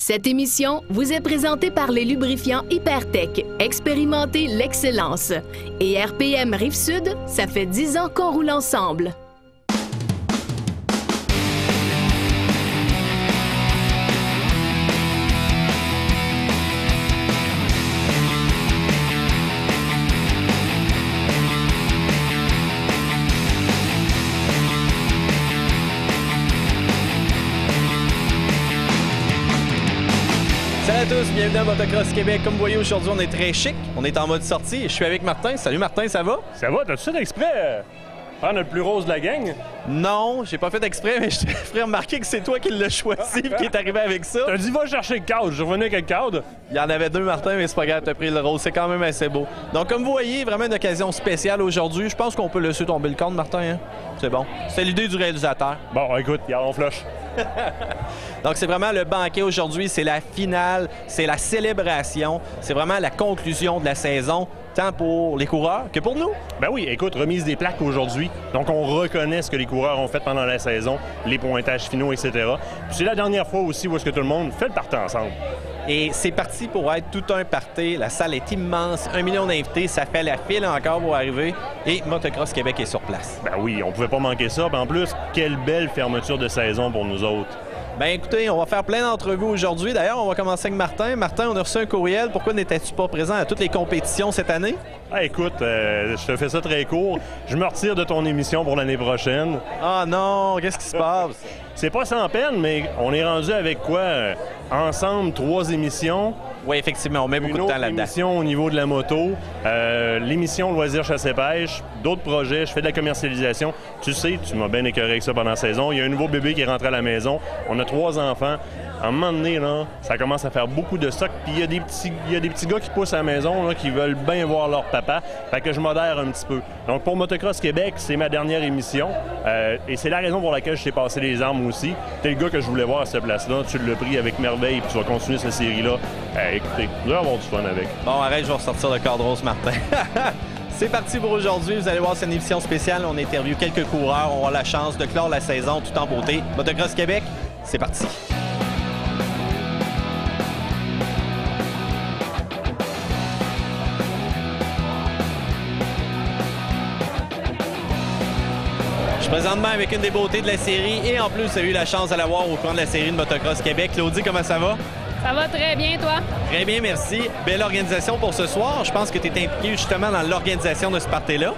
Cette émission vous est présentée par les lubrifiants Hypertech. Expérimentez l'excellence. Et RPM Rive-Sud, ça fait 10 ans qu'on roule ensemble. Salut à tous, bienvenue à Motocross Québec. Comme vous voyez, aujourd'hui, on est très chic. On est en mode sortie et je suis avec Martin. Salut Martin, ça va? Ça va? T'as-tu fait exprès prendre le plus rose de la gang? Non, j'ai pas fait exprès, mais je te ferai remarquer que c'est toi qui l'as choisi et qui est arrivé avec ça. T'as dit va chercher le cadre. Je revenais avec le cadre. Il y en avait deux, Martin, mais c'est pas grave, t'as pris le rose. C'est quand même assez beau. Donc, comme vous voyez, vraiment une occasion spéciale aujourd'hui. Je pense qu'on peut laisser tomber le compte, Martin. Hein? C'est bon. C'est l'idée du réalisateur. Bon, écoute, on flush. Donc, c'est vraiment le banquet aujourd'hui. C'est la finale, c'est la célébration. C'est vraiment la conclusion de la saison, tant pour les coureurs que pour nous. Ben oui, écoute, remise des plaques aujourd'hui. Donc, on reconnaît ce que les coureurs ont fait pendant la saison, les pointages finaux, etc. Puis c'est la dernière fois aussi où est-ce que tout le monde fait le party ensemble. Et c'est parti pour être tout un party. La salle est immense, 1 million d'invités. Ça fait la file encore pour arriver. Et Motocross Québec est sur place. Ben oui, on pouvait pas manquer ça. En plus, quelle belle fermeture de saison pour nous autres. Ben écoutez, on va faire plein d'entrevues aujourd'hui. D'ailleurs, on va commencer avec Martin. Martin, on a reçu un courriel. Pourquoi n'étais-tu pas présent à toutes les compétitions cette année? Ah, écoute, je te fais ça très court. Je me retire de ton émission pour l'année prochaine. Ah non, qu'est-ce qui se passe? C'est pas sans peine, mais on est rendu avec quoi? Ensemble, 3 émissions. Oui, effectivement, on met beaucoup de temps là-dedans. Une émission au niveau de la moto, l'émission Loisirs Chasse et Pêche, d'autres projets, je fais de la commercialisation. Tu sais, tu m'as bien écœuré avec ça pendant la saison. Il y a un nouveau bébé qui est rentré à la maison. On a 3 enfants. À un moment donné, là, ça commence à faire beaucoup de stock. Puis il y a des petits gars qui poussent à la maison là, qui veulent bien voir leur papa. Fait que je modère un petit peu. Donc pour Motocross Québec, c'est ma dernière émission. Et c'est la raison pour laquelle je t'ai passé les armes aussi. T'es le gars que je voulais voir à cette place-là. Tu l'as pris avec merveille puis tu vas continuer cette série-là. Écoutez, vous allez avoir du fun avec. Bon, arrête, je vais ressortir le cadre rose, Martin. C'est parti pour aujourd'hui. Vous allez voir, c'est une émission spéciale. On interviewe quelques coureurs. On aura la chance de clore la saison tout en beauté. Motocross Québec, c'est parti. Je suis présentement avec une des beautés de la série et en plus, j'ai eu la chance de la voir au cours de la série de Motocross Québec. Claudie, comment ça va? Ça va très bien, toi? Très bien, merci. Belle organisation pour ce soir. Je pense que tu es impliqué justement dans l'organisation de ce party-là.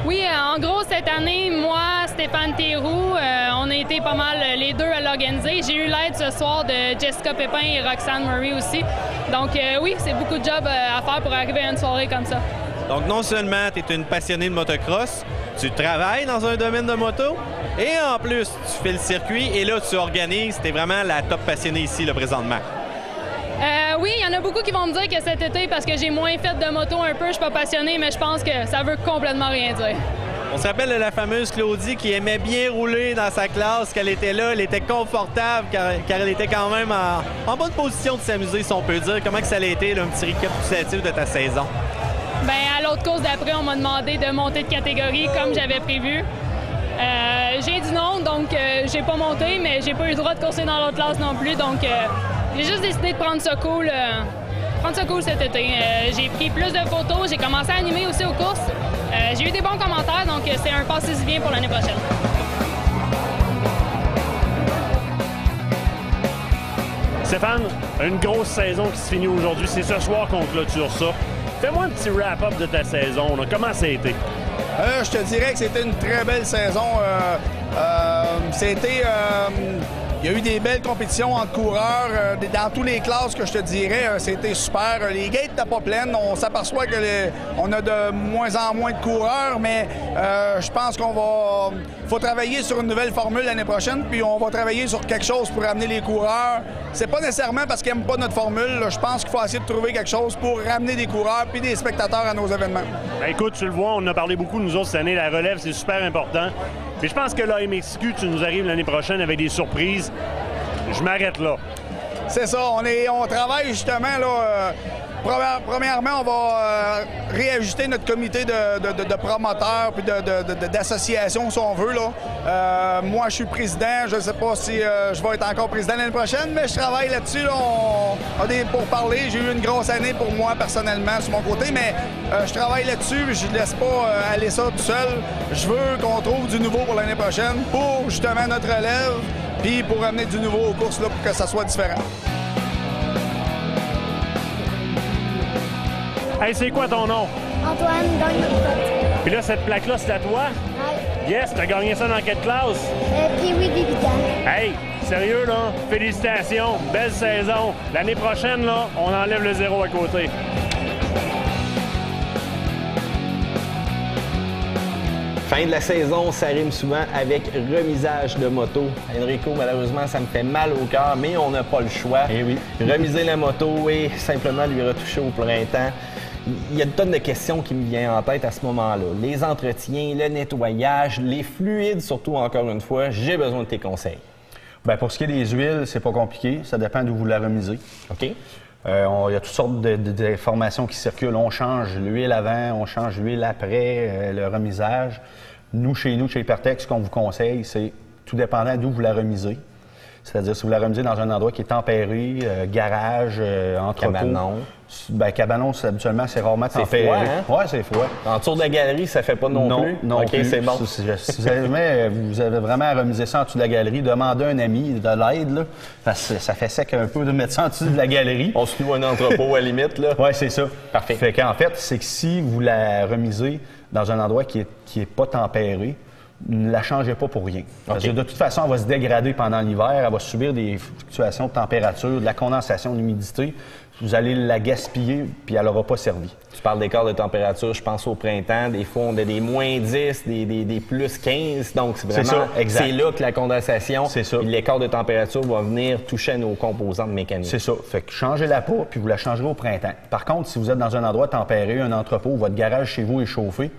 Oui, en gros, cette année, moi, Stéphane Théroux, on a été pas mal les deux à l'organiser. J'ai eu l'aide ce soir de Jessica Pépin et Roxane Murray aussi. Donc oui, c'est beaucoup de job à faire pour arriver à une soirée comme ça. Donc non seulement tu es une passionnée de motocross, tu travailles dans un domaine de moto et en plus, tu fais le circuit et là, tu organises. Tu es vraiment la top passionnée ici, là, présentement. Oui, il y en a beaucoup qui vont me dire que cet été, parce que j'ai moins fait de moto un peu, je suis pas passionnée, mais je pense que ça veut complètement rien dire. On se rappelle de la fameuse Claudie qui aimait bien rouler dans sa classe, qu'elle était là, elle était confortable car elle était quand même en bonne position de s'amuser, si on peut dire. Comment que ça a été, là, un petit récapitulatif de ta saison? Bien, à l'autre course d'après, on m'a demandé de monter de catégorie comme j'avais prévu. J'ai dit non, donc j'ai pas monté, mais j'ai pas eu le droit de courser dans l'autre classe non plus, donc j'ai juste décidé de prendre ça cool, cet été. J'ai pris plus de photos, j'ai commencé à animer aussi aux courses. J'ai eu des bons commentaires, donc c'est un passé si bien pour l'année prochaine. Stéphane, une grosse saison qui se finit aujourd'hui. C'est ce soir qu'on clôture ça. Fais-moi un petit wrap-up de ta saison. Là. Comment ça a été? Je te dirais que c'était une très belle saison. Il y a eu des belles compétitions entre coureurs dans toutes les classes que je te dirais. C'était super. Les gates n'étaient pas pleines. On s'aperçoit qu'on a de moins en moins de coureurs, mais je pense faut travailler sur une nouvelle formule l'année prochaine, puis on va travailler sur quelque chose pour amener les coureurs. C'est pas nécessairement parce qu'ils n'aiment pas notre formule. Là. Je pense qu'il faut essayer de trouver quelque chose pour ramener des coureurs puis des spectateurs à nos événements. Ben écoute, tu le vois, on en a parlé beaucoup nous autres cette année. La relève, c'est super important. Puis je pense que la MXQ, tu nous arrives l'année prochaine avec des surprises. Je m'arrête là. C'est ça. On travaille justement là. Premièrement, on va réajuster notre comité de promoteurs puis d'associations, si on veut. Là. Moi, je suis président. Je ne sais pas si je vais être encore président l'année prochaine, mais je travaille là-dessus. Là. On a des pourparlers. J'ai eu une grosse année pour moi, personnellement, sur mon côté, mais je travaille là-dessus. Je ne laisse pas aller ça tout seul. Je veux qu'on trouve du nouveau pour l'année prochaine pour, justement, notre relève puis pour amener du nouveau aux courses là, pour que ça soit différent. Hey, c'est quoi ton nom? Antoine Gagnon. Puis là, cette plaque-là, c'est à toi? Ouais. Yes, t'as gagné ça dans quelle classe? Pee-wee Débutant. Hey, sérieux, là? Félicitations, belle saison. L'année prochaine, là, on enlève le 0 à côté. Fin de la saison, ça rime souvent avec remisage de moto. Enrico, malheureusement, ça me fait mal au cœur, mais on n'a pas le choix. Eh oui. Remiser la moto et simplement lui retoucher au printemps. Il y a une tonne de questions qui me viennent en tête à ce moment-là. Les entretiens, le nettoyage, les fluides, surtout, encore une fois, j'ai besoin de tes conseils. Bien, pour ce qui est des huiles, c'est pas compliqué. Ça dépend d'où vous la remisez. OK. Il y a toutes sortes d'informations qui circulent. On change l'huile avant, on change l'huile après le remisage. Nous, chez Hypertech, ce qu'on vous conseille, c'est tout dépendant d'où vous la remisez. C'est-à-dire, si vous la remisez dans un endroit qui est tempéré, garage, entrepôt. Cabanon. Bien, cabanon, habituellement, c'est rarement tempéré. C'est froid, hein? Oui, c'est froid. En dessous de la galerie, ça fait pas non plus? Non, OK, plus. c'est bon. Si vous avez vraiment à remiser ça en dessous de la galerie, demandez à un ami de l'aide, là, parce que ça fait sec un peu de mettre ça en dessous de la galerie. On se loue un entrepôt à la limite, là? Oui, c'est ça. Parfait. Fait qu'en fait, c'est que si vous la remisez dans un endroit qui est pas tempéré, ne la changez pas pour rien. Parce que de toute façon, elle va se dégrader pendant l'hiver, elle va subir des fluctuations de température, de la condensation, de l'humidité. Vous allez la gaspiller, puis elle n'aura pas servi. Tu parles d'écart de température, je pense au printemps. Des fois, on a des moins 10, des plus 15. Donc, c'est vraiment c'est là que la condensation et l'écart de température va venir toucher à nos composantes mécaniques. C'est ça. Fait que changez-la pas, puis vous la changerez au printemps. Par contre, si vous êtes dans un endroit tempéré, un entrepôt, votre garage chez vous est chauffé,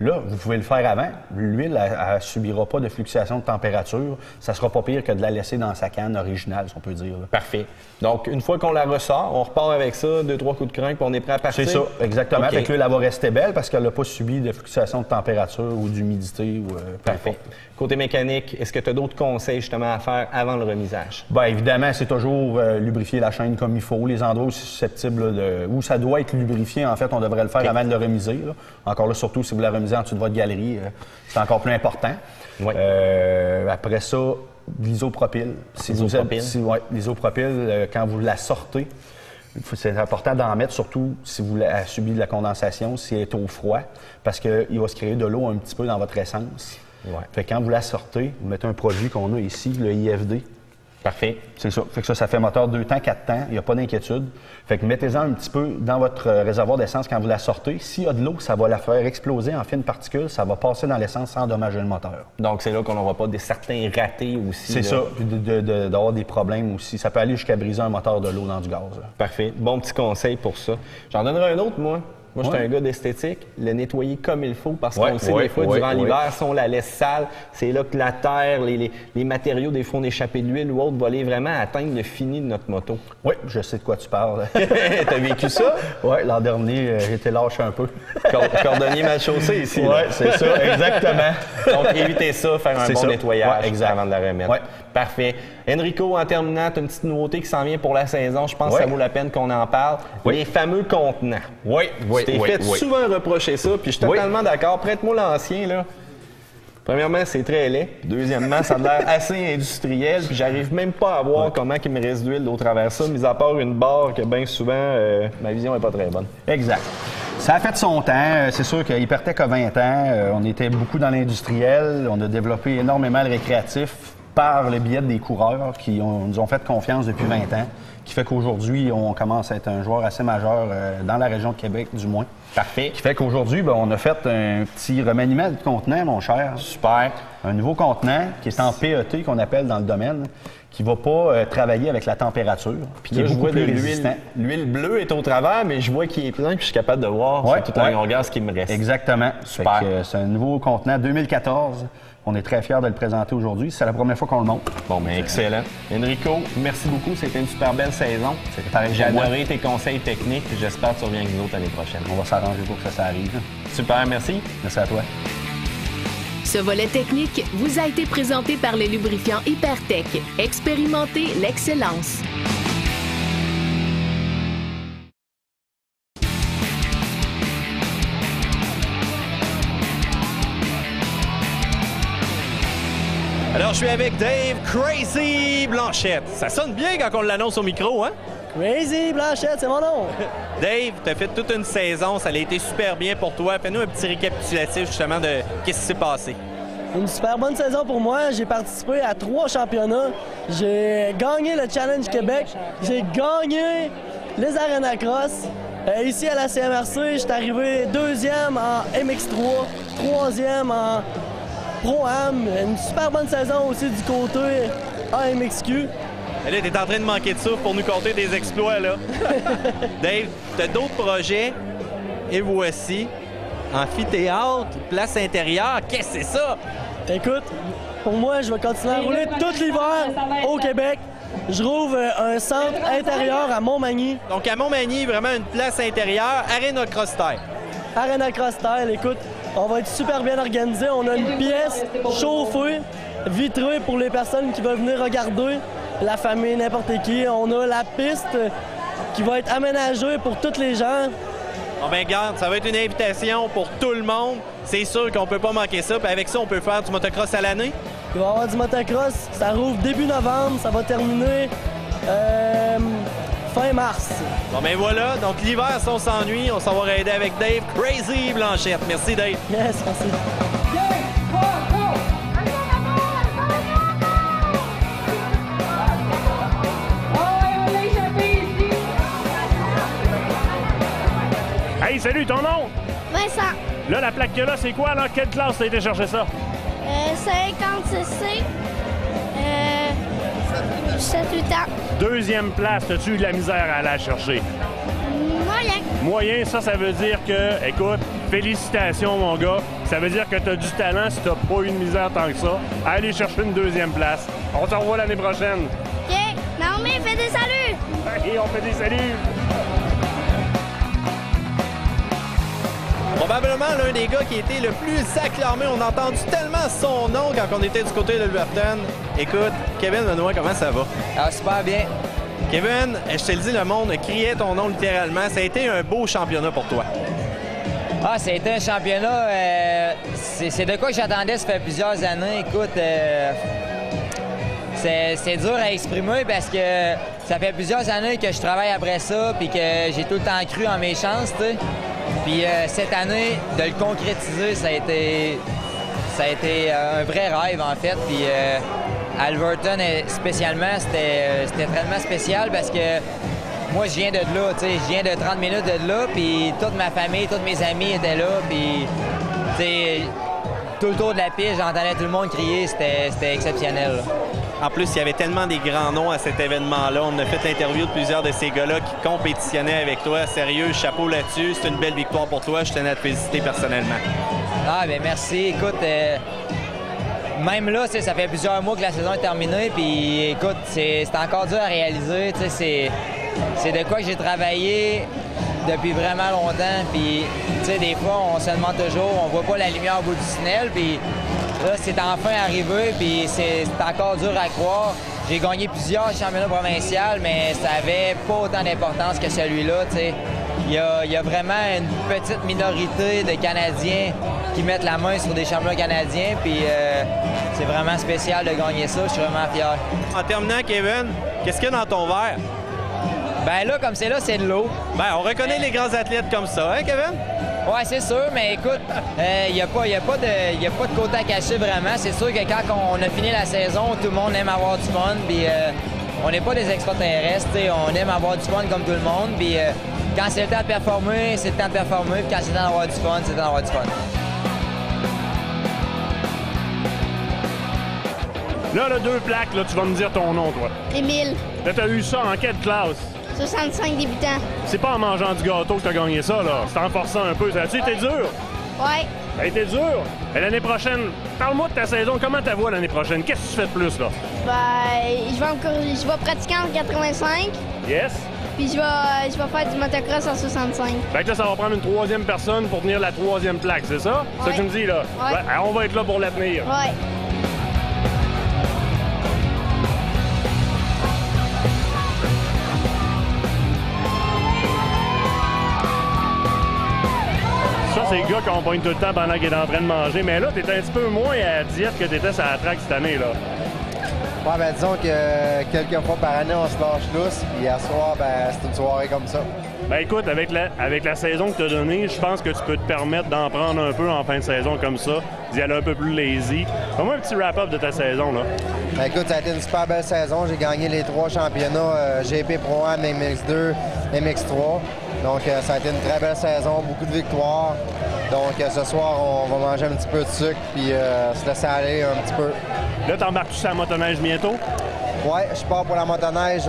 là, vous pouvez le faire avant. L'huile, elle ne subira pas de fluctuation de température. Ça sera pas pire que de la laisser dans sa canne originale, si on peut dire. Là. Parfait. Donc, une fois qu'on la ressort, on repart avec ça, 2-3 coups de crin, puis on est prêt à partir? C'est ça, exactement. Okay. Fait que l'huile, elle va rester belle parce qu'elle n'a pas subi de fluctuation de température ou d'humidité. Parfait. Côté mécanique, est-ce que tu as d'autres conseils justement à faire avant le remisage? Bien, évidemment, c'est toujours lubrifier la chaîne comme il faut. Les endroits aussi susceptibles, où ça doit être lubrifié, en fait, on devrait le faire avant de le remiser. Là. Encore là, surtout si vous la remisez en dessous de votre galerie, c'est encore plus important. Oui. Après ça, l'isopropyl. L'isopropyl, quand vous la sortez, c'est important d'en mettre, surtout si vous avez subi de la condensation, si elle est au froid, parce qu'il va se créer de l'eau un petit peu dans votre essence. Ouais. Fait que quand vous la sortez, vous mettez un produit qu'on a ici, le IFD. Parfait. C'est ça. Fait que ça fait moteur 2 temps, 4 temps. Il n'y a pas d'inquiétude. Fait que mettez-en un petit peu dans votre réservoir d'essence quand vous la sortez. S'il y a de l'eau, ça va la faire exploser en fines particules. Ça va passer dans l'essence sans endommager le moteur. Donc, c'est là qu'on n'aura pas certains ratés aussi. C'est ça. Puis d'avoir des problèmes aussi. Ça peut aller jusqu'à briser un moteur de l'eau dans du gaz. Là. Parfait. Bon petit conseil pour ça. J'en donnerai un autre, moi. Moi, je suis un gars d'esthétique, le nettoyer comme il faut, parce qu'on le sait des fois, durant l'hiver, si on la laisse sale, c'est là que la terre, les matériaux, des fois, on échappé de l'huile ou autre, va aller vraiment atteindre le fini de notre moto. Oui, je sais de quoi tu parles. T'as vécu ça? Oui, l'an dernier, j'étais lâche un peu. Cordonnier mal chaussé ici. Oui, c'est ça, exactement. Donc, évitez ça, faire un bon nettoyage avant de la remettre. Ouais. Parfait. Enrico, en terminant, tu as une petite nouveauté qui s'en vient pour la saison. Je pense que ça vaut la peine qu'on en parle. Les fameux contenants. Tu t'es fait souvent reprocher ça, puis je suis totalement d'accord. Prête-moi l'ancien, là. Premièrement, c'est très laid. Deuxièmement, ça a l'air assez industriel, puis j'arrive même pas à voir comment il me reste d'huile au travers ça, mis à part une barre que bien souvent, ma vision n'est pas très bonne. Exact. Ça a fait son temps. C'est sûr que Hypertech a 20 ans. On était beaucoup dans l'industriel. On a développé énormément le récréatif par le biais des coureurs qui nous ont fait confiance depuis 20 ans, qui fait qu'aujourd'hui, on commence à être un joueur assez majeur dans la région de Québec, du moins. Parfait. Qui fait qu'aujourd'hui, on a fait un petit remaniement de contenant, mon cher. Super. Un nouveau contenant qui est en PET, qu'on appelle dans le domaine, qui ne va pas travailler avec la température. Puis là, je vois de l'huile bleue est au travers, mais je vois qu'il est plein puis je suis capable de voir sur toute la longueur ce qui me reste. Exactement. Super. C'est un nouveau contenant 2014. On est très fiers de le présenter aujourd'hui. C'est la première fois qu'on le montre. Bon, bien, excellent. Enrico, merci beaucoup. C'était une super belle saison. J'ai adoré tes conseils techniques. J'espère que tu reviens avec nous autres l'année prochaine. On va s'arranger pour que ça arrive. Super, merci. Merci à toi. Ce volet technique vous a été présenté par les lubrifiants Hypertech. Expérimentez l'excellence. Alors, je suis avec Dave Crazy Blanchette. Ça sonne bien quand on l'annonce au micro, hein? Crazy Blanchette, c'est mon nom! Dave, tu as fait toute une saison, ça a été super bien pour toi. Fais-nous un petit récapitulatif justement de qu'est-ce qui s'est passé. Une super bonne saison pour moi. J'ai participé à 3 championnats. J'ai gagné le Challenge Québec. J'ai gagné les Arena Cross. Ici à la CMRC, j'étais arrivé 2e en MX3, 3e en Pro-Am. Une super bonne saison aussi du côté AMXQ. Là, t'es en train de manquer de souffle pour nous compter des exploits, là. Dave, t'as d'autres projets. Et voici, amphithéâtre, place intérieure. Qu'est-ce que c'est ça? Écoute, pour moi, je vais continuer à rouler tout l'hiver au Québec. Je rouvre un centre intérieur à Montmagny. Donc, à Montmagny, vraiment une place intérieure, Arena Cross Style. Arena Cross Style, écoute, on va être super bien organisé. On a une pièce chauffée, vitrée pour les personnes qui veulent venir regarder, la famille, n'importe qui. On a la piste qui va être aménagée pour tous les gens. Bon, ben garde, ça va être une invitation pour tout le monde. C'est sûr qu'on peut pas manquer ça. Puis avec ça, on peut faire du motocross à l'année. Il va y avoir du motocross. Ça rouvre début novembre. Ça va terminer fin mars. Bon, ben voilà. Donc, l'hiver, si on s'ennuie, on s'en va aider avec Dave Crazy Blanchette. Merci, Dave. Yes, merci. Hey, salut, ton nom? Vincent. Là, la plaque que là, c'est quoi? Alors, quelle classe t'as été chercher ça? 56C. 7-8 ans. Deuxième place, as-tu eu de la misère à aller la chercher? Moyen. Moyen, ça veut dire que, écoute, félicitations, mon gars. Ça veut dire que t'as du talent si t'as pas eu de misère tant que ça. Aller chercher une deuxième place. On se revoit l'année prochaine. OK. Naomi, fais des saluts. OK, on fait des saluts. Probablement l'un des gars qui était le plus acclamé. On a entendu tellement son nom quand on était du côté de Alberton. Écoute, Kevin Benoît, comment ça va? Ah, super bien. Kevin, je te le dis, le monde criait ton nom littéralement. Ça a été un beau championnat pour toi. Ah, ça a été un championnat. C'est de quoi que j'attendais, ça fait plusieurs années. Écoute, c'est dur à exprimer parce que ça fait plusieurs années que je travaille après ça puis que j'ai tout le temps cru en mes chances, tu sais. Puis cette année, de le concrétiser, ça a été un vrai rêve, en fait. Puis Alberton, spéciaalement, c'était vraiment spécial parce que moi, je viens de là, tu sais. Je viens de 30 minutes de là, puis toute ma famille, tous mes amis étaient là, puis, tu sais, tout le tour de la piste, j'entendais tout le monde crier, c'était exceptionnel, là. En plus, il y avait tellement des grands noms à cet événement-là. On a fait l'interview de plusieurs de ces gars-là qui compétitionnaient avec toi. Sérieux, chapeau là-dessus. C'est une belle victoire pour toi. Je tenais à te féliciter personnellement. Ah, bien merci. Écoute, même là, ça fait plusieurs mois que la saison est terminée. Puis, écoute, c'est encore dur à réaliser. C'est de quoi que j'ai travaillé depuis vraiment longtemps. Puis, tu sais, des fois, on se demande toujours, on voit pas la lumière au bout du tunnel. Puis, là, c'est enfin arrivé, puis c'est encore dur à croire. J'ai gagné plusieurs championnats provinciaux, mais ça n'avait pas autant d'importance que celui-là, tu sais. Il y a vraiment une petite minorité de Canadiens qui mettent la main sur des championnats canadiens, puis c'est vraiment spécial de gagner ça. Je suis vraiment fier. En terminant, Kevin, qu'est-ce qu'il y a dans ton verre? Ben là, comme c'est là, c'est de l'eau. Ben, on reconnaît les grands athlètes comme ça, hein, Kevin? Ouais, c'est sûr, mais écoute, il n'y a pas de côté à cacher vraiment. C'est sûr que quand on a fini la saison, tout le monde aime avoir du fun, puis on n'est pas des extraterrestres, on aime avoir du fun comme tout le monde, puis quand c'est le temps de performer, c'est le temps de performer, puis quand c'est le temps d'avoir du fun, c'est le temps d'avoir du fun. Là, 2 plaques, là, tu vas me dire ton nom, toi. Émile. Là, t'as eu ça en quelle classe? 65 débutants. C'est pas en mangeant du gâteau que t'as gagné ça, là. C'est en forçant un peu. Ça a-tu été dur? Ouais. Ça a été dur. Et l'année prochaine, parle-moi de ta saison. Comment t'as vois l'année prochaine? Qu'est-ce que tu fais de plus, là? Je vais pratiquer en 85. Yes. Puis je vais faire du motocross en 65. Fait que là, ça va prendre une 3e personne pour tenir la 3e plaque, c'est ça? C'est ça que tu me dis, là? Ouais. On va être là pour la tenir. Ouais. Ça, c'est le gars qu'on pogne tout le temps pendant qu'il est en train de manger. Mais là, t'es un petit peu moins à diète que t'étais sur la track cette année, là. Ouais, ben disons que quelques fois par année, on se lâche lousse. Puis à soir, ben c'est une soirée comme ça. Ben écoute, avec la saison que tu as donnée, je pense que tu peux te permettre d'en prendre un peu en fin de saison comme ça, d'y aller un peu plus lazy. Fais-moi un petit wrap-up de ta saison, là. Ben écoute, ça a été une super belle saison. J'ai gagné les 3 championnats GP Pro 1, MX2, MX3. Donc ça a été une très belle saison, beaucoup de victoires. Donc ce soir, on va manger un petit peu de sucre puis se laisser aller un petit peu. Là, t'embarques-tu sur la motoneige bientôt? Ouais, je pars pour la motoneige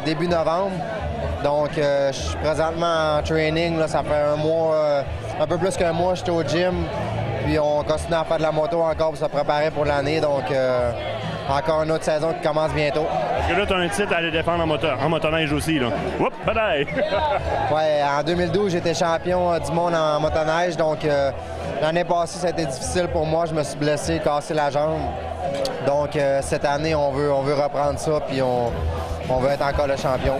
début novembre. Donc, je suis présentement en training. Là, ça fait un mois, un peu plus qu'un mois, j'étais au gym. Puis, on continue à faire de la moto encore pour se préparer pour l'année. Donc, encore une autre saison qui commence bientôt. Parce que là, tu as un titre à aller défendre en motoneige aussi, là. Oups, bye! Ouais, en 2012, j'étais champion du monde en motoneige. Donc, l'année passée, ça a été difficile pour moi. Je me suis blessé, cassé la jambe. Donc, cette année, on veut reprendre ça. Puis, on veut être encore le champion.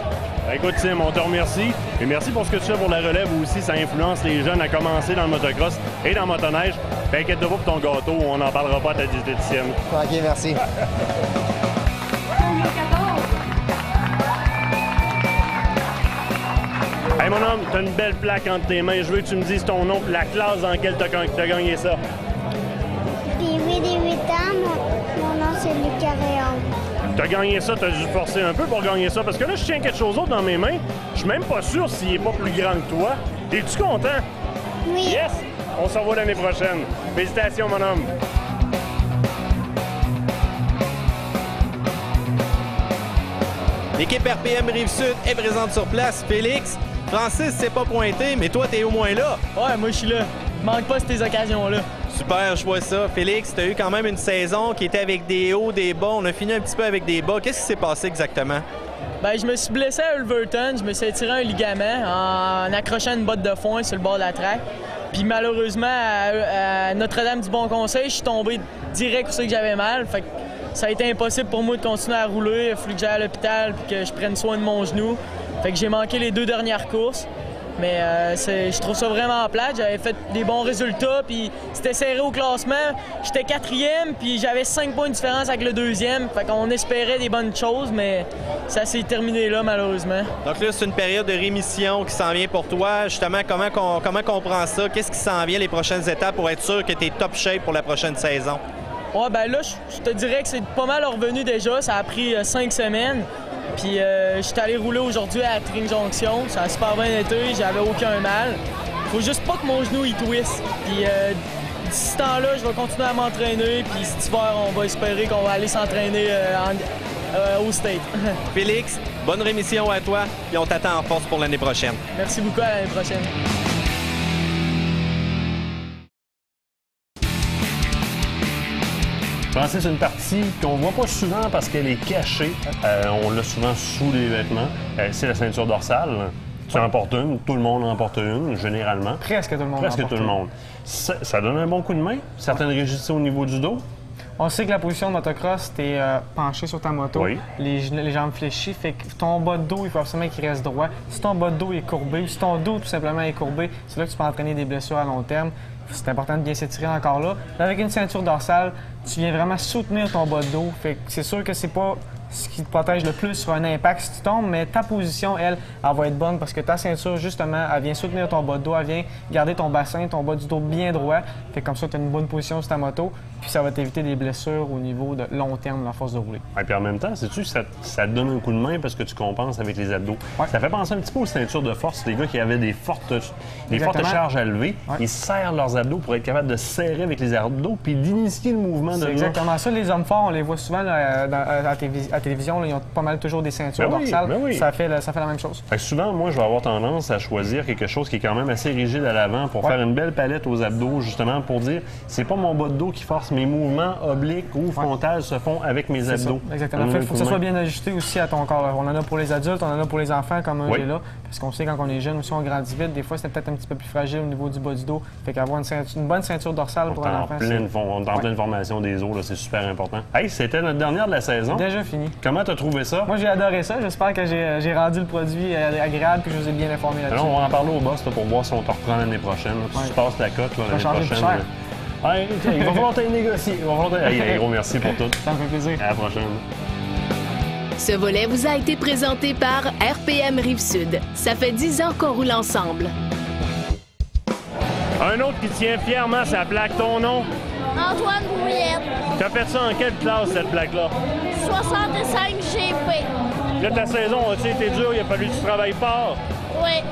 Écoute, Tim, on te remercie. Et merci pour ce que tu fais pour la relève aussi. Ça influence les jeunes à commencer dans le motocross et dans la motoneige. Fait inquiète-toi pour ton gâteau, on n'en parlera pas à ta diététicienne. OK, merci. Hey, mon homme, t'as une belle plaque entre tes mains. Je veux que tu me dises ton nom et la classe dans laquelle t'as gagné ça. Puis oui, 18 ans, mon nom c'est Lucas Réon. T'as gagné ça, t'as dû forcer un peu pour gagner ça. Parce que là, je tiens quelque chose d'autre dans mes mains. Je suis même pas sûr s'il est pas plus grand que toi. Es-tu content? Oui. Yes! On se revoit l'année prochaine. Félicitations, mon homme. L'équipe RPM Rive-Sud est présente sur place. Félix, Francis s'est pas pointé, mais toi, t'es au moins là. Ouais, moi, je suis là. Manque pas ces occasions-là. Super, je vois ça. Félix, tu as eu quand même une saison qui était avec des hauts, des bas. On a fini un petit peu avec des bas. Qu'est-ce qui s'est passé exactement? Ben, je me suis blessé à Ulverton. Je me suis étiré un ligament en accrochant une botte de foin sur le bord de la track. Puis malheureusement, à Notre-Dame du Bon Conseil, je suis tombé direct où c'est que j'avais mal. Fait que ça a été impossible pour moi de continuer à rouler. Il a fallu que j'aille à l'hôpital et que je prenne soin de mon genou. Fait que j'ai manqué les 2 dernières courses. Mais je trouve ça vraiment plate. J'avais fait des bons résultats, puis c'était serré au classement. J'étais 4e, puis j'avais 5 points de différence avec le 2e. Fait qu'on espérait des bonnes choses, mais ça s'est terminé là, malheureusement. Donc là, c'est une période de rémission qui s'en vient pour toi. Justement, comment qu'on prend ça? Qu'est-ce qui s'en vient les prochaines étapes pour être sûr que tu es top shape pour la prochaine saison? Ouais, ben là, je te dirais que c'est pas mal revenu déjà. Ça a pris 5 semaines. Puis je suis allé rouler aujourd'hui à Tring Junction. Ça a super bien été, j'avais aucun mal. Faut juste pas que mon genou il twist. Puis d'ici ce temps-là, je vais continuer à m'entraîner. Puis cet hiver, on va espérer qu'on va aller s'entraîner au State. Félix, bonne rémission à toi. Et on t'attend en force pour l'année prochaine. Merci beaucoup, à l'année prochaine. Francis, c'est une partie qu'on voit pas souvent parce qu'elle est cachée. On l'a souvent sous les vêtements. C'est la ceinture dorsale. Tu en portes une, tout le monde en porte une, généralement. Presque tout le monde Presque tout le monde. Ça donne un bon coup de main. Certaines rigidités au niveau du dos. On sait que la position de motocross, tu es penché sur ta moto, oui. les jambes fléchies, fait que ton bas de dos, il faut absolument qu'il reste droit. Si ton bas de dos est courbé, si ton dos tout simplement est courbé, c'est là que tu peux entraîner des blessures à long terme. C'est important de bien s'étirer encore là. Avec une ceinture dorsale, tu viens vraiment soutenir ton bas de dos. Fait que c'est sûr que c'est pas ce qui te protège le plus sur un impact si tu tombes, mais ta position, elle va être bonne parce que ta ceinture, justement, elle vient soutenir ton bas de dos, elle vient garder ton bassin, ton bas du dos bien droit. Fait que comme ça, tu as une bonne position sur ta moto. puis ça va t'éviter des blessures au niveau de long terme de la force de rouler. Et puis en même temps, sais-tu, ça te donne un coup de main parce que tu compenses avec les abdos. Ouais. Ça fait penser un petit peu aux ceintures de force. Les gars qui avaient des fortes charges à lever, ils serrent leurs abdos pour être capables de serrer avec les abdos puis d'initier le mouvement de C'est exactement ça. Les hommes forts, on les voit souvent à la télévision, là, ils ont pas mal toujours des ceintures dorsales. Ça fait la même chose. Fait que souvent, moi, je vais avoir tendance à choisir quelque chose qui est quand même assez rigide à l'avant pour faire une belle palette aux abdos, justement, pour dire c'est pas mon bas de dos qui force, mes mouvements obliques ou frontales se font avec mes abdos. Ça. Exactement. Il faut que ça soit bien ajusté aussi à ton corps. On en a pour les adultes, on en a pour les enfants, comme j'ai là. Parce qu'on sait quand on est jeune aussi, on grandit vite. Des fois, c'est peut-être un petit peu plus fragile au niveau du bas du dos. Fait qu'avoir une bonne ceinture dorsale pour un enfant. On est en pleine formation des os, c'est super important. Hey, c'était notre dernière de la saison. Déjà fini. Comment t'as trouvé ça? Moi, j'ai adoré ça. J'espère que j'ai rendu le produit agréable et que je vous ai bien informé là-dessus. On va en parler au boss pour voir si on te reprend l'année prochaine. Tu passes la cote l'année prochaine. Il va falloir t'aller négocier. Gros merci pour tout. Ça me fait plaisir. À la prochaine. Ce volet vous a été présenté par RPM Rive-Sud. Ça fait 10 ans qu'on roule ensemble. Un autre qui tient fièrement sa plaque, ton nom? Antoine Brouillette. T'as fait ça en quelle classe, cette plaque-là? 65 GP. Là, ta saison a-t-il été dure? Il a fallu que tu travailles fort? Oui.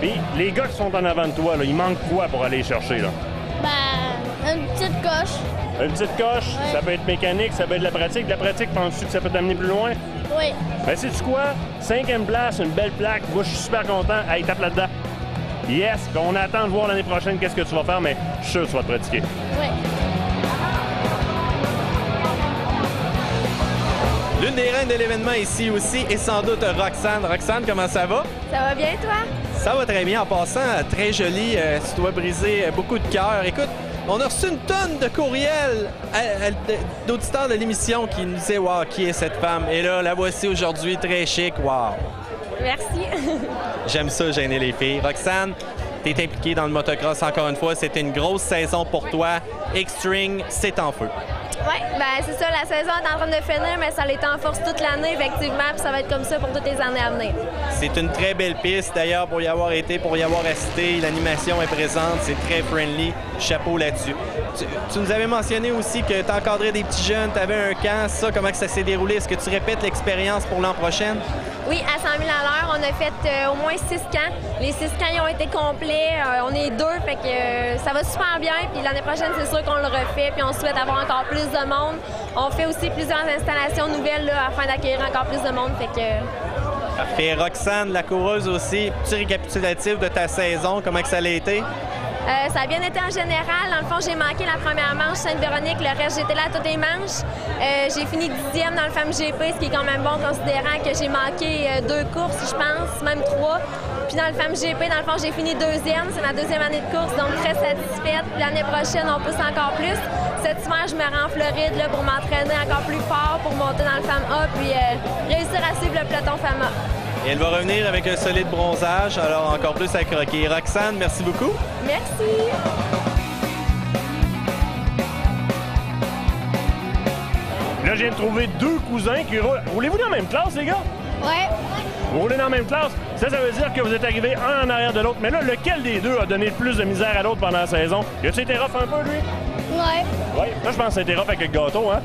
Puis, les gars qui sont en avant de toi, là, il manque quoi pour aller chercher, là? Ben, une petite coche. Une petite coche? Oui. Ça peut être mécanique, ça peut être de la pratique. De la pratique, penses-tu que ça peut t'amener plus loin? Oui. Ben, sais-tu quoi? 5e place, une belle plaque. Moi, je suis super content. Hey, tape là-dedans. Yes! Puis on attend de voir l'année prochaine qu'est-ce que tu vas faire, mais je suis sûr que tu vas te pratiquer. Oui. L'une des reines de l'événement ici aussi est sans doute Roxane. Roxane, comment ça va? Ça va bien, toi? Ça va très bien. En passant, très joli. Tu dois briser beaucoup de cœur. Écoute, on a reçu une tonne de courriels d'auditeurs de l'émission qui nous disaient « Wow, qui est cette femme? » Et là, la voici aujourd'hui, très chic. Wow! Merci. J'aime ça, gêner les filles. Roxane, tu es impliquée dans le motocross encore une fois. C'était une grosse saison pour toi. X-String, c'est en feu. Oui, ben c'est ça, la saison est en train de finir, mais ça l'est en force toute l'année, effectivement, puis ça va être comme ça pour toutes les années à venir. C'est une très belle piste, d'ailleurs, pour y avoir été, pour y avoir assisté. L'animation est présente, c'est très friendly. Chapeau là-dessus. Tu nous avais mentionné aussi que tu encadrais des petits jeunes, tu avais un camp, ça, comment que ça s'est déroulé? Est-ce que tu répètes l'expérience pour l'an prochain? Oui, à 100 000 à l'heure, on a fait au moins 6 camps. Les 6 camps ils ont été complets. On est 2, fait que ça va super bien. Puis l'année prochaine, c'est sûr qu'on le refait. Puis on souhaite avoir encore plus de monde. On fait aussi plusieurs installations nouvelles là, afin d'accueillir encore plus de monde. Fait que... Parfait. Roxane, la coureuse aussi, petit récapitulatif de ta saison, comment que ça a été? Ça a bien été en général. Dans le fond, j'ai manqué la première manche Sainte-Véronique. Le reste, j'étais là à toutes les manches. J'ai fini 10e dans le Femme GP, ce qui est quand même bon, considérant que j'ai manqué 2 courses, je pense, même 3. Puis dans le Femme GP, dans le fond, j'ai fini 2e. C'est ma 2e année de course, donc très satisfaite. L'année prochaine, on pousse encore plus. Cet hiver, je me rends en Floride là, pour m'entraîner encore plus fort, pour monter dans le Femme A, puis réussir à suivre le peloton Femme A. Et elle va revenir avec un solide bronzage, alors encore plus à croquer. Roxane, merci beaucoup. Merci. Là, je viens de trouver 2 cousins qui roulent. Roulez-vous dans la même classe, les gars? Ouais. Vous roulez dans la même classe? Ça veut dire que vous êtes arrivés un en arrière de l'autre. Mais là, lequel des deux a donné le plus de misère à l'autre pendant la saison? Y a-tu été rough un peu, lui? Ouais. Ouais. Là, je pense que c'était rough avec le gâteau, hein?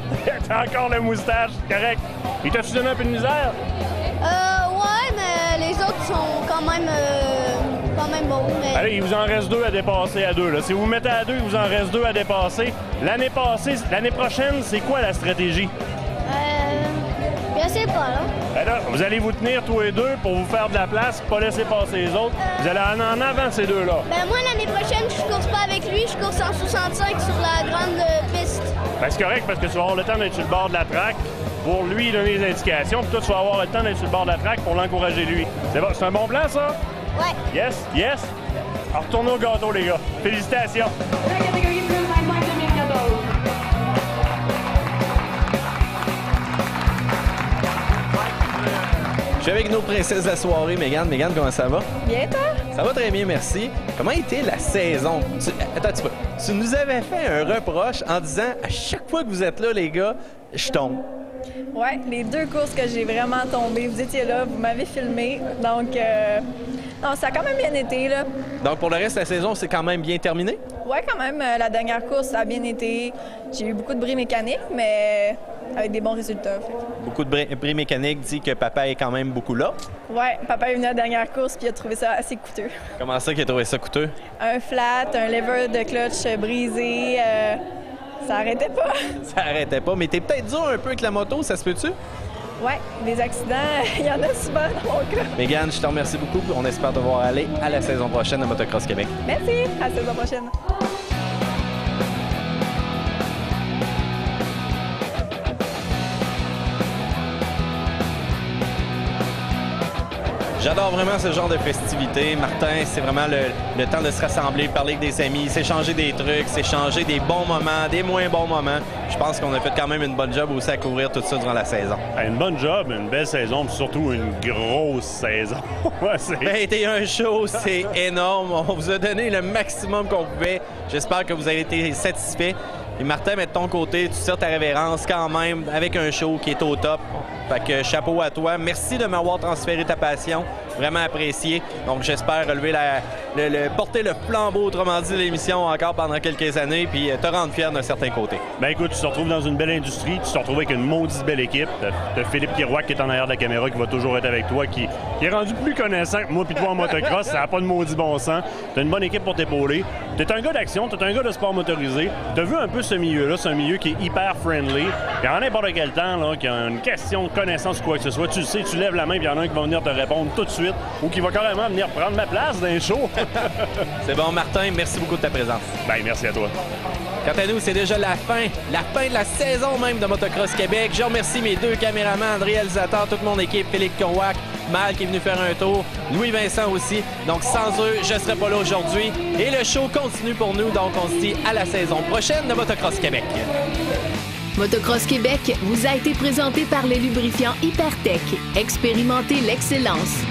T'as encore le moustache, correct. Et t'as-tu donné un peu de misère? Ouais, mais les autres sont quand même bons. Mais... Allez, il vous en reste 2 à dépasser à 2. Là. Si vous vous mettez à 2, il vous en reste 2 à dépasser. L'année prochaine, c'est quoi la stratégie? Je sais pas, là. Ben là, vous allez vous tenir tous les deux pour vous faire de la place, pas laisser passer les autres. Vous allez en avant, ces deux-là. Ben moi, l'année prochaine, je course pas avec lui, je course en 65 sur la grande piste. Ben c'est correct, parce que tu vas avoir le temps d'être sur le bord de la track pour lui donner des indications, puis toi, tu vas avoir le temps d'être sur le bord de la track pour l'encourager lui. C'est bon, c'est un bon plan, ça? Ouais. Yes, yes. Alors, retournez au gâteau, les gars. Félicitations. Je suis avec nos princesses de la soirée, Mégane. Mégane, comment ça va? Bien, toi? Ça va très bien, merci. Comment a été la saison? Attends, tu nous avais fait un reproche en disant à chaque fois que vous êtes là, les gars, je tombe. Oui, les 2 courses que j'ai vraiment tombé, vous étiez là, vous m'avez filmé, donc non, ça a quand même bien été. Là. Donc pour le reste de la saison, c'est quand même bien terminé? Oui, quand même. La dernière course, ça a bien été. J'ai eu beaucoup de bris mécaniques, mais avec des bons résultats. Beaucoup de bris mécaniques dit que papa est quand même beaucoup là. Oui, papa est venu à la dernière course puis il a trouvé ça assez coûteux. Comment ça qu'il a trouvé ça coûteux? Un flat, un lever de clutch brisé, ça arrêtait pas. Ça arrêtait pas, mais t'es peut-être dur un peu avec la moto, ça se peut-tu? Oui, des accidents, il y en a souvent dans mon cas. Mégane, je te remercie beaucoup. On espère te voir aller à la saison prochaine à Motocross Québec. Merci, à la saison prochaine. J'adore vraiment ce genre de festivités. Martin, c'est vraiment le temps de se rassembler, parler avec des amis, s'échanger des trucs, s'échanger des bons moments, des moins bons moments. Je pense qu'on a fait quand même une bonne job aussi à couvrir tout ça durant la saison. Une bonne job, une belle saison, mais surtout une grosse saison. 21 shows, c'est énorme. On vous a donné le maximum qu'on pouvait. J'espère que vous avez été satisfaits. Et Martin, mais de ton côté, tu tires ta révérence quand même avec un show qui est au top. Fait que chapeau à toi. Merci de m'avoir transféré ta passion. Vraiment apprécié. Donc j'espère relever porter le flambeau, autrement dit, de l'émission encore pendant quelques années, puis te rendre fier d'un certain côté. Ben écoute, tu te retrouves dans une belle industrie, tu te retrouves avec une maudite belle équipe. T'as Philippe Kiroak qui est en arrière de la caméra, qui va toujours être avec toi, qui est rendu plus connaissant que moi puis toi en motocross. Ça n'a pas de maudit bon sens. T'as une bonne équipe pour t'épauler. T'es un gars d'action, t'es un gars de sport motorisé. T'as vu un peu ce milieu-là, c'est un milieu qui est hyper friendly. Et en n'importe quel temps, là, qu'il y a une question de connaissance ou quoi que ce soit, tu le sais, tu lèves la main, puis il y en a un qui va venir te répondre tout de suite ou qui va carrément venir prendre ma place dans les shows. C'est bon, Martin, merci beaucoup de ta présence. Ben, merci à toi. Quant à nous, c'est déjà la fin de la saison même de Motocross Québec. Je remercie mes 2 caméramans, réalisateurs, toute mon équipe, Philippe Kiroak, Mal qui est venu faire un tour, Louis-Vincent aussi. Donc sans eux, je ne serais pas là aujourd'hui. Et le show continue pour nous, donc on se dit à la saison prochaine de Motocross Québec. Motocross Québec vous a été présenté par les lubrifiants Hypertech. Expérimentez l'excellence.